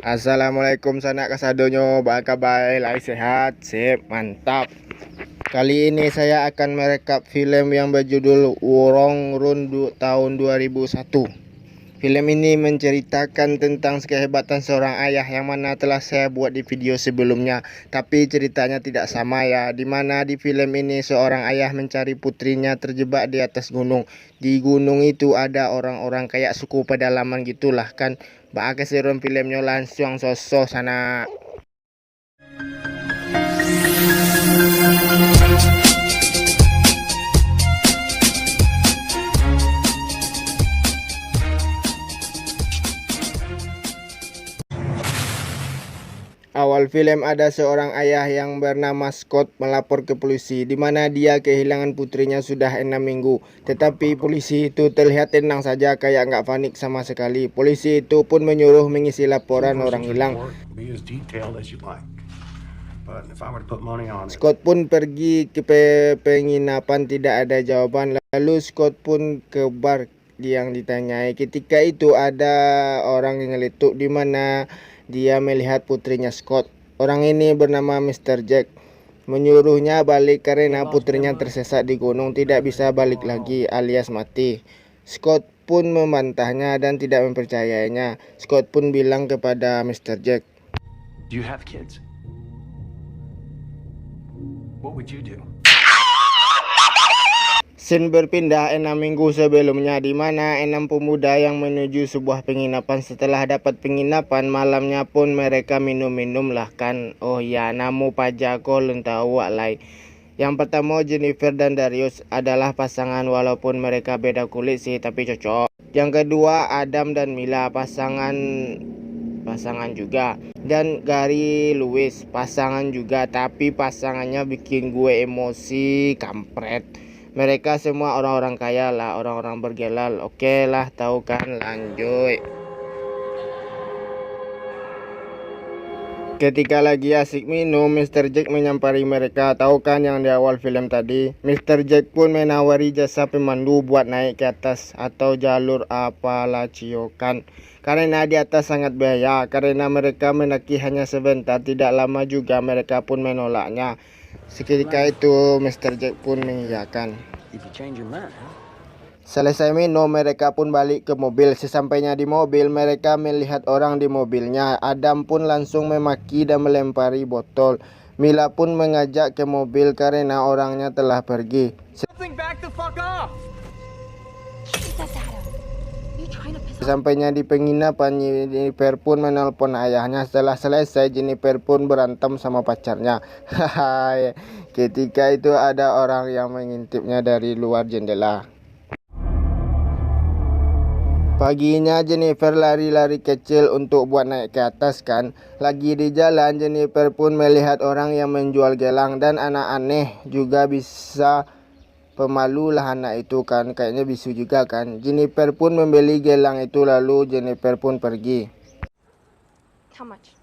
Assalamualaikum sanak kasadonyo, apa kabar? Lai sehat, sip, mantap. Kali ini saya akan merekap film yang berjudul Wurong Run tahun 2001. Film ini menceritakan tentang kehebatan seorang ayah yang mana telah saya buat di video sebelumnya. Tapi ceritanya tidak sama ya, dimana di film ini seorang ayah mencari putrinya terjebak di atas gunung. Di gunung itu ada orang-orang kayak suku pedalaman gitulah kan. Bak keseruan filmnya langsung sosok sana. Awal film ada seorang ayah yang bernama Scott melapor ke polisi di mana dia kehilangan putrinya sudah 6 minggu. Tetapi polisi itu terlihat tenang saja, kayak nggak panik sama sekali. Polisi itu pun menyuruh mengisi laporan orang hilang. Scott pun pergi ke penginapan, tidak ada jawaban. Lalu Scott pun ke bar yang ditanyai. Ketika itu ada orang yang nyeletuk di mana dia melihat putrinya Scott. Orang ini bernama Mr. Jack. Menyuruhnya balik karena putrinya tersesat di gunung, tidak bisa balik lagi alias mati. Scott pun membantahnya dan tidak mempercayainya. Scott pun bilang kepada Mr. Jack, "Do you have kids? What would you do?" Scene berpindah 6 minggu sebelumnya, di mana 6 pemuda yang menuju sebuah penginapan. Setelah dapat penginapan, malamnya pun mereka minum-minum lah kan. Oh ya, namu pajako lentau walai. Yang pertama Jennifer dan Darius adalah pasangan walaupun mereka beda kulit sih, tapi cocok. Yang kedua Adam dan Mila, pasangan juga. Dan Gary Lewis, pasangan juga, tapi pasangannya bikin gue emosi kampret. Mereka semua orang-orang kaya lah, orang-orang bergelal. Oke lah, tahu kan, lanjut. Ketika lagi asik minum, Mr. Jack menyampari mereka. Tahu kan yang di awal film tadi? Mr. Jack pun menawari jasa pemandu buat naik ke atas atau jalur Apalacio kan. Karena di atas sangat bahaya, karena mereka mendaki hanya sebentar, tidak lama juga mereka pun menolaknya. Seketika itu Mr. Jack pun mengiyakan. Selesai minum, mereka pun balik ke mobil. Sesampainya di mobil, mereka melihat orang di mobilnya. Adam pun langsung memaki dan melempari botol. Mila pun mengajak ke mobil karena orangnya telah pergi. Sampainya di penginapan, Jennifer pun menelpon ayahnya. Setelah selesai, Jennifer pun berantem sama pacarnya. Hahaha. Ketika itu ada orang yang mengintipnya dari luar jendela. Paginya Jennifer lari-lari kecil untuk buat naik ke atas kan. Lagi di jalan, Jennifer pun melihat orang yang menjual gelang dan anak aneh juga bisa. Pemalu lah anak itu kan, kayaknya bisu juga kan. Jennifer pun membeli gelang itu, lalu Jennifer pun pergi. How much?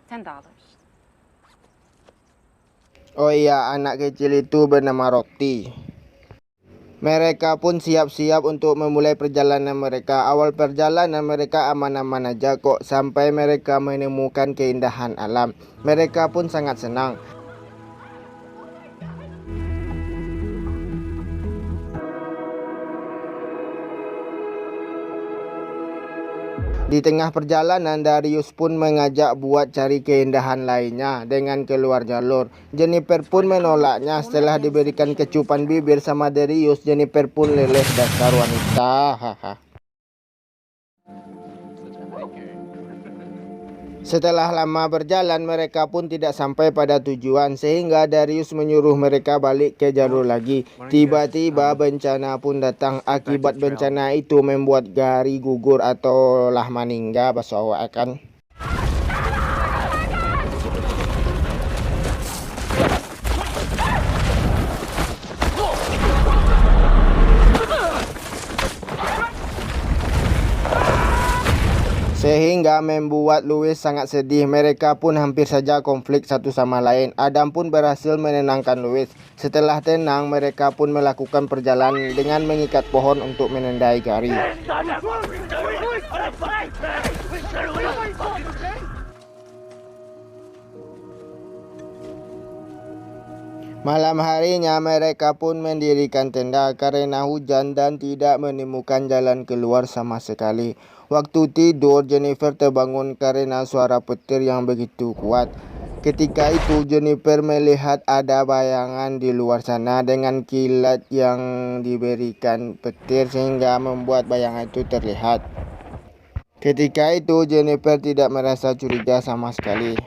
$10. Oh iya, anak kecil itu bernama Roti. Mereka pun siap-siap untuk memulai perjalanan mereka. Awal perjalanan mereka aman-aman aja kok, sampai mereka menemukan keindahan alam. Mereka pun sangat senang. Di tengah perjalanan, Darius pun mengajak buat cari keindahan lainnya dengan keluar jalur. Jennifer pun menolaknya. Setelah diberikan kecupan bibir sama Darius, Jennifer pun leleh dasar wanita. Haha. Setelah lama berjalan, mereka pun tidak sampai pada tujuan, sehingga Darius menyuruh mereka balik ke jalur lagi. Tiba-tiba bencana pun datang. Akibat bencana itu membuat Gary gugur atau lah meninggal bahasa awak kan. Sehingga membuat Louis sangat sedih. Mereka pun hampir saja konflik satu sama lain. Adam pun berhasil menenangkan Louis. Setelah tenang, mereka pun melakukan perjalanan dengan mengikat pohon untuk menendai Gary. Malam harinya mereka pun mendirikan tenda karena hujan dan tidak menemukan jalan keluar sama sekali. Waktu tidur, Jennifer terbangun karena suara petir yang begitu kuat. Ketika itu Jennifer melihat ada bayangan di luar sana dengan kilat yang diberikan petir sehingga membuat bayangan itu terlihat. Ketika itu Jennifer tidak merasa curiga sama sekali.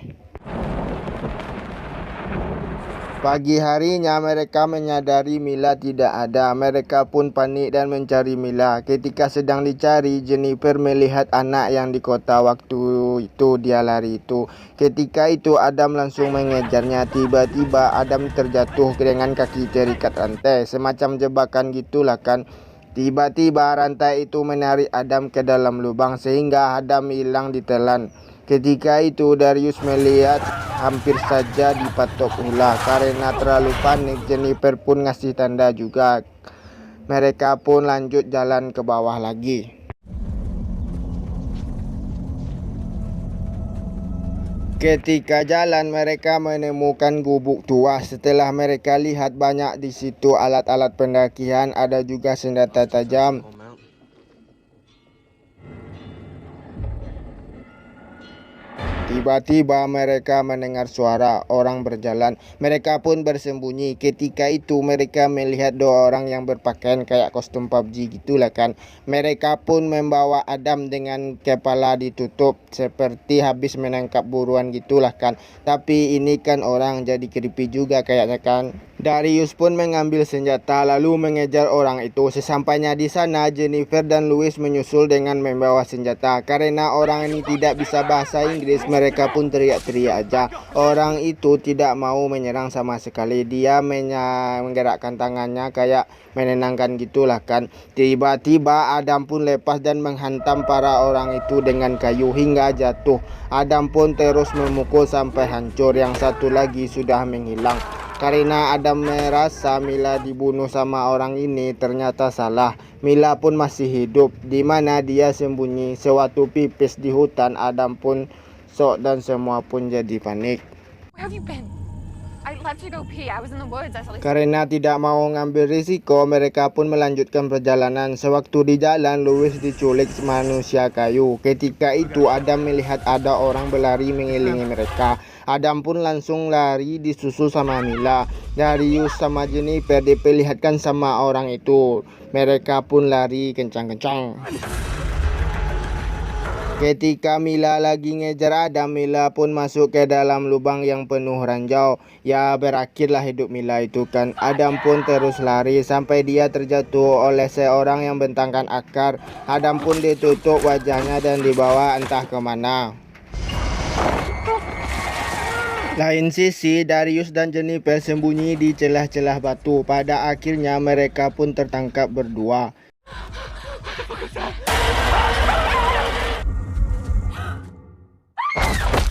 Pagi harinya mereka menyadari Mila tidak ada. Mereka pun panik dan mencari Mila. Ketika sedang dicari, Jennifer melihat anak yang di kota waktu itu dia lari itu. Ketika itu Adam langsung mengejarnya. Tiba-tiba Adam terjatuh dengan kaki terikat rantai. Semacam jebakan gitulah kan. Tiba-tiba rantai itu menarik Adam ke dalam lubang sehingga Adam hilang ditelan. Ketika itu Darius melihat hampir saja dipatok ular. Karena terlalu panik, Jennifer pun ngasih tanda juga. Mereka pun lanjut jalan ke bawah lagi. Ketika jalan mereka menemukan gubuk tua. Setelah mereka lihat banyak di situ alat-alat pendakian, ada juga senjata tajam. Tiba-tiba mereka mendengar suara orang berjalan. Mereka pun bersembunyi. Ketika itu mereka melihat dua orang yang berpakaian kayak kostum PUBG gitulah kan. Mereka pun membawa Adam dengan kepala ditutup seperti habis menangkap buruan gitulah kan. Tapi ini kan orang, jadi creepy juga kayaknya kan. Darius pun mengambil senjata lalu mengejar orang itu. Sesampainya di sana, Jennifer dan Louis menyusul dengan membawa senjata. Karena orang ini tidak bisa bahasa Inggris, mereka pun teriak-teriak aja. Orang itu tidak mau menyerang sama sekali. Dia menggerakkan tangannya kayak menenangkan gitulah kan. Tiba-tiba Adam pun lepas dan menghantam para orang itu dengan kayu hingga jatuh. Adam pun terus memukul sampai hancur. Yang satu lagi sudah menghilang. Karena Adam merasa Mila dibunuh sama orang ini, ternyata salah. Mila pun masih hidup, di mana dia sembunyi sewaktu pipis di hutan. Adam pun shock dan semua pun jadi panik. Where have you been? I left you to go pee. I was in the woods. I saw Karena tidak mau ngambil risiko, mereka pun melanjutkan perjalanan. Sewaktu di jalan, Louis diculik manusia kayu. Ketika itu Adam melihat ada orang berlari mengelilingi mereka. Adam pun langsung lari disusul sama Mila. Darius sama Jennifer diperlihatkan sama orang itu. Mereka pun lari kencang-kencang. Ketika Mila lagi ngejar Adam, Mila pun masuk ke dalam lubang yang penuh ranjau. Ya berakhirlah hidup Mila itu kan. Adam pun terus lari sampai dia terjatuh oleh seorang yang bentangkan akar. Adam pun ditutup wajahnya dan dibawa entah kemana. Lain sisi, Darius dan Jennifer sembunyi di celah-celah batu. Pada akhirnya mereka pun tertangkap berdua.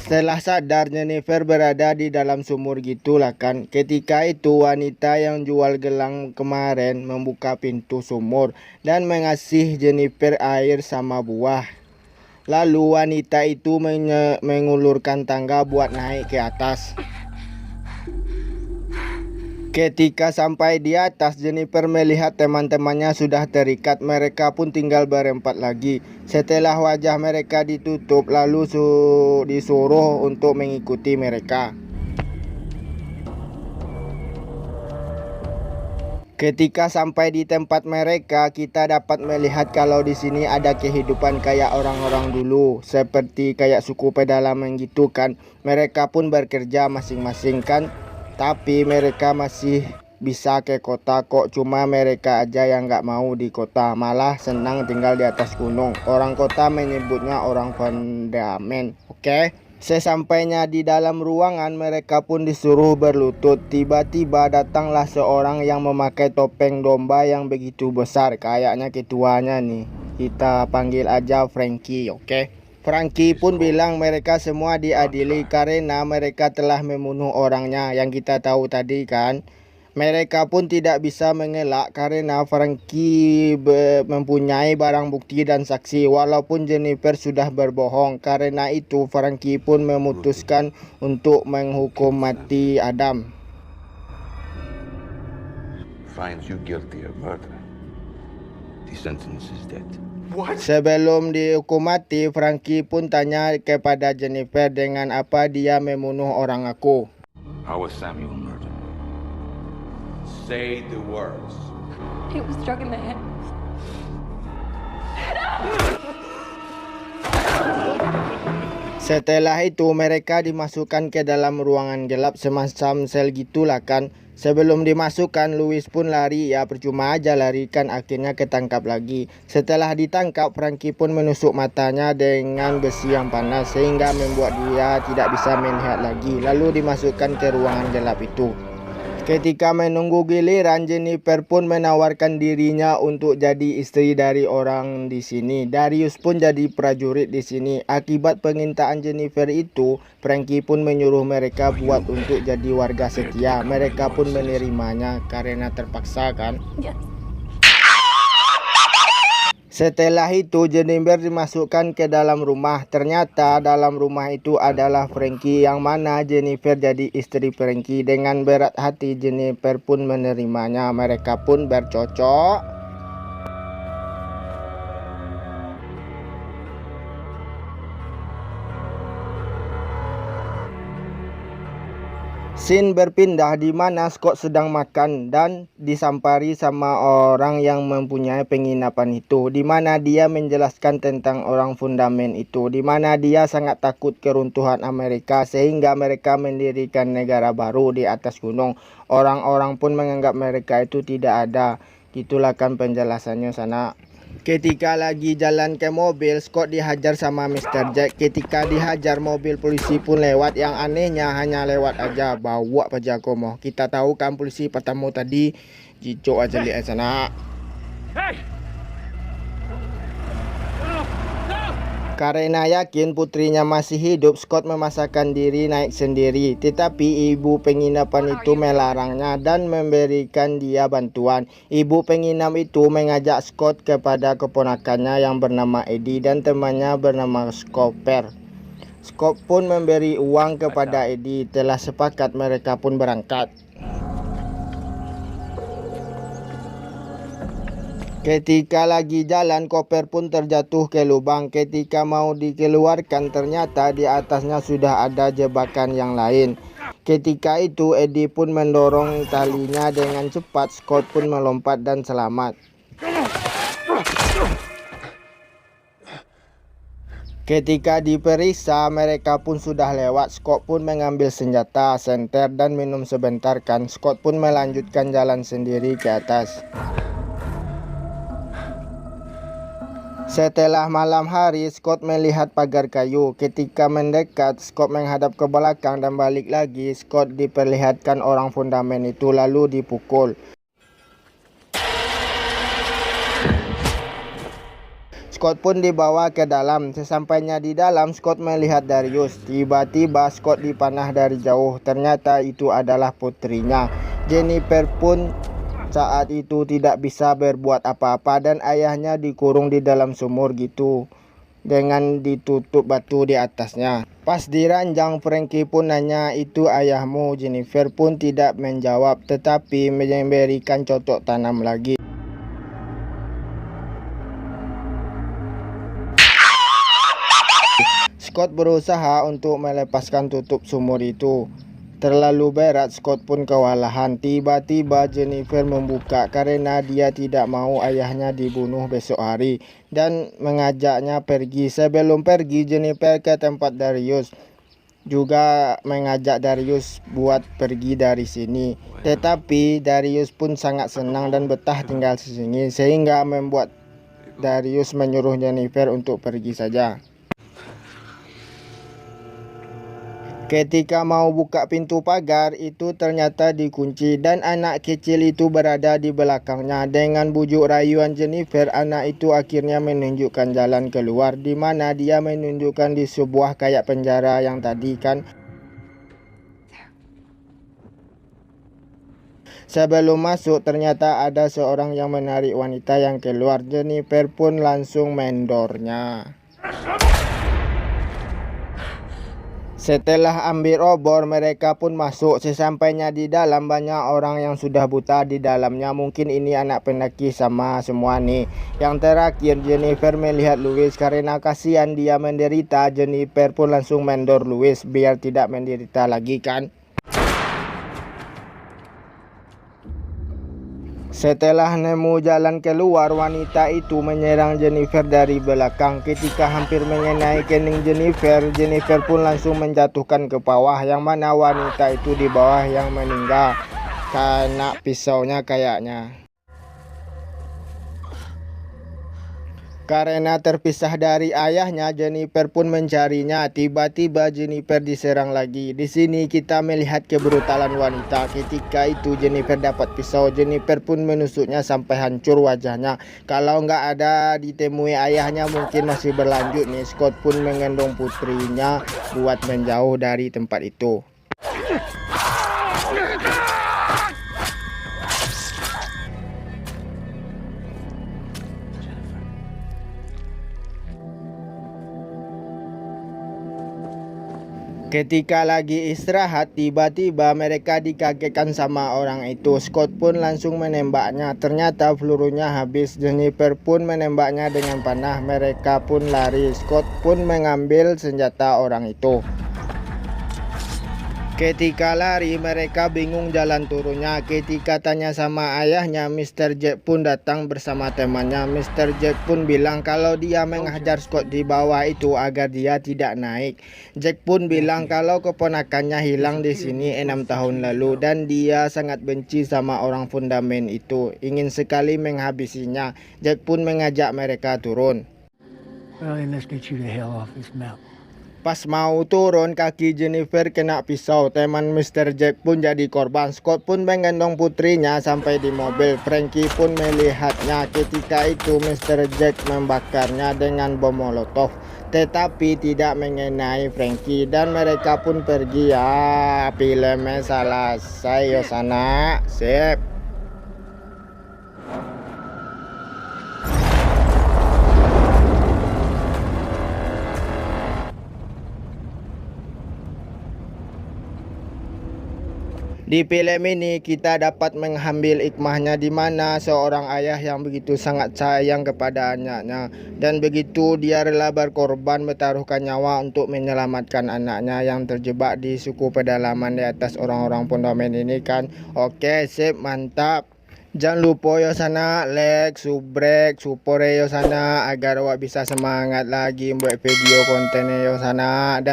Setelah sadar, Jennifer berada di dalam sumur gitulah kan. Ketika itu wanita yang jual gelang kemarin membuka pintu sumur dan mengasih Jennifer air sama buah. Lalu wanita itu mengulurkan tangga buat naik ke atas. Ketika sampai di atas, Jennifer melihat teman-temannya sudah terikat. Mereka pun tinggal berempat lagi. Setelah wajah mereka ditutup, lalu disuruh untuk mengikuti mereka. Ketika sampai di tempat mereka, kita dapat melihat kalau di sini ada kehidupan kayak orang-orang dulu, seperti kayak suku pedalaman gitu kan. Mereka pun bekerja masing-masing kan. Tapi mereka masih bisa ke kota kok. Cuma mereka aja yang gak mau di kota, malah senang tinggal di atas gunung. Orang kota menyebutnya orang pendamen. Oke? Sesampainya di dalam ruangan, mereka pun disuruh berlutut. Tiba-tiba datanglah seorang yang memakai topeng domba yang begitu besar. Kayaknya ketuanya nih. Kita panggil aja Frankie, oke? Frankie pun bilang mereka semua diadili karena mereka telah membunuh orangnya yang kita tahu tadi kan. Mereka pun tidak bisa mengelak karena Frankie mempunyai barang bukti dan saksi. Walaupun Jennifer sudah berbohong, karena itu Frankie pun memutuskan untuk menghukum mati Adam. finds you guilty of murder, the sentence is death. What? Sebelum dihukum mati, Frankie pun tanya kepada Jennifer dengan apa dia membunuh orang aku. How was Samuel murdered? Say the words. It was struck in the head. Setelah itu mereka dimasukkan ke dalam ruangan gelap semacam sel gitulah kan. Sebelum dimasukkan, Louis pun lari. Ya percuma aja lari kan, akhirnya ketangkap lagi. Setelah ditangkap, Frankie pun menusuk matanya dengan besi yang panas sehingga membuat dia tidak bisa melihat lagi. Lalu dimasukkan ke ruangan gelap itu. Ketika menunggu giliran, Jennifer pun menawarkan dirinya untuk jadi istri dari orang di sini. Darius pun jadi prajurit di sini. Akibat pengintaan Jennifer itu, Frankie pun menyuruh mereka buat untuk jadi warga setia. Mereka pun menerimanya karena terpaksa kan. Yes. Setelah itu Jennifer dimasukkan ke dalam rumah. Ternyata dalam rumah itu adalah Frankie, yang mana Jennifer jadi istri Frankie. Dengan berat hati Jennifer pun menerimanya. Mereka pun bercocok. Scene berpindah di mana Scott sedang makan dan disampari sama orang yang mempunyai penginapan itu, di mana dia menjelaskan tentang orang fundamen itu, di mana dia sangat takut keruntuhan Amerika sehingga mereka mendirikan negara baru di atas gunung. Orang-orang pun menganggap mereka itu tidak ada. Gitulah kan penjelasannya sana. Ketika lagi jalan ke mobil, Scott dihajar sama Mr. Jack. Ketika dihajar, mobil polisi pun lewat. Yang anehnya hanya lewat aja, bawa pajak komoh. Kita tahu kan polisi pertama tadi jicok aja lihat sana. Karena yakin putrinya masih hidup, Scott memaksakan diri naik sendiri. Tetapi ibu penginapan itu melarangnya dan memberikan dia bantuan. Ibu penginap itu mengajak Scott kepada keponakannya yang bernama Eddie dan temannya bernama Scooper. Scott pun memberi uang kepada Eddie. Telah sepakat, mereka pun berangkat. Ketika lagi jalan, Cooper pun terjatuh ke lubang. Ketika mau dikeluarkan, ternyata di atasnya sudah ada jebakan yang lain. Ketika itu, Eddie pun mendorong talinya dengan cepat. Scott pun melompat dan selamat. Ketika diperiksa, mereka pun sudah lewat. Scott pun mengambil senjata, senter, dan minum sebentar kan. Scott pun melanjutkan jalan sendiri ke atas. Setelah malam hari, Scott melihat pagar kayu. Ketika mendekat, Scott menghadap ke belakang dan balik lagi. Scott diperlihatkan orang fundamen itu lalu dipukul. Scott pun dibawa ke dalam. Sesampainya di dalam, Scott melihat Darius. Tiba-tiba Scott dipanah dari jauh. Ternyata itu adalah putrinya. Jennifer pun saat itu tidak bisa berbuat apa-apa dan ayahnya dikurung di dalam sumur gitu dengan ditutup batu di atasnya. Pas diranjang, Frankie pun nanya, "Itu ayahmu?" Jennifer pun tidak menjawab tetapi memberikan cocok tanam lagi. Scott berusaha untuk melepaskan tutup sumur itu. Terlalu berat, Scott pun kewalahan. Tiba-tiba Jennifer membuka karena dia tidak mau ayahnya dibunuh besok hari dan mengajaknya pergi. Sebelum pergi, Jennifer ke tempat Darius, juga mengajak Darius buat pergi dari sini. Tetapi Darius pun sangat senang dan betah tinggal di sini sehingga membuat Darius menyuruh Jennifer untuk pergi saja. Ketika mau buka pintu pagar itu ternyata dikunci dan anak kecil itu berada di belakangnya. Dengan bujuk rayuan Jennifer, anak itu akhirnya menunjukkan jalan keluar, di mana dia menunjukkan di sebuah kayak penjara yang tadi kan. Sebelum masuk, ternyata ada seorang yang menarik wanita yang keluar. Jennifer pun langsung mendornya. Setelah ambil obor, mereka pun masuk. Sesampainya di dalam, banyak orang yang sudah buta di dalamnya. Mungkin ini anak pendaki sama semua nih. Yang terakhir, Jennifer melihat Louis. Karena kasihan dia menderita, Jennifer pun langsung mendor Louis biar tidak menderita lagi kan. Setelah nemu jalan keluar, wanita itu menyerang Jennifer dari belakang. Ketika hampir mengenai kening Jennifer, Jennifer pun langsung menjatuhkan ke bawah, yang mana wanita itu di bawah yang meninggal karena pisaunya kayaknya. Karena terpisah dari ayahnya, Jennifer pun mencarinya. Tiba-tiba Jennifer diserang lagi. Di sini kita melihat kebrutalan wanita. Ketika itu Jennifer dapat pisau. Jennifer pun menusuknya sampai hancur wajahnya. Kalau nggak ada ditemui ayahnya, mungkin masih berlanjut nih. Scott pun menggendong putrinya buat menjauh dari tempat itu. Ketika lagi istirahat, tiba-tiba mereka dikagetkan sama orang itu. Scott pun langsung menembaknya. Ternyata pelurunya habis. Jennifer pun menembaknya dengan panah. Mereka pun lari. Scott pun mengambil senjata orang itu. Ketika lari, mereka bingung jalan turunnya. Ketika tanya sama ayahnya, Mr. Jack pun datang bersama temannya. Mr. Jack pun bilang kalau dia menghajar Scott di bawah itu agar dia tidak naik. Jack pun bilang kalau keponakannya hilang di sini 6 tahun lalu dan dia sangat benci sama orang fundament itu. Ingin sekali menghabisinya. Jack pun mengajak mereka turun. Well, then let's get you the hell off this mountain. Pas mau turun, kaki Jennifer kena pisau. Teman Mr. Jack pun jadi korban. Scott pun menggendong putrinya sampai di mobil. Frankie pun melihatnya. Ketika itu Mr. Jack membakarnya dengan bom molotov, tetapi tidak mengenai Frankie dan mereka pun pergi. Ya, filmnya selesai yo sana. Sip. Di film ini kita dapat mengambil hikmahnya di mana seorang ayah yang begitu sangat sayang kepada anaknya dan begitu dia rela berkorban bertaruhkan nyawa untuk menyelamatkan anaknya yang terjebak di suku pedalaman di atas orang-orang fundament ini kan. Oke, sip, mantap. Jangan lupa yo sana like, subrek, support yo sana agar awak bisa semangat lagi buat video kontennya yo sana. Dan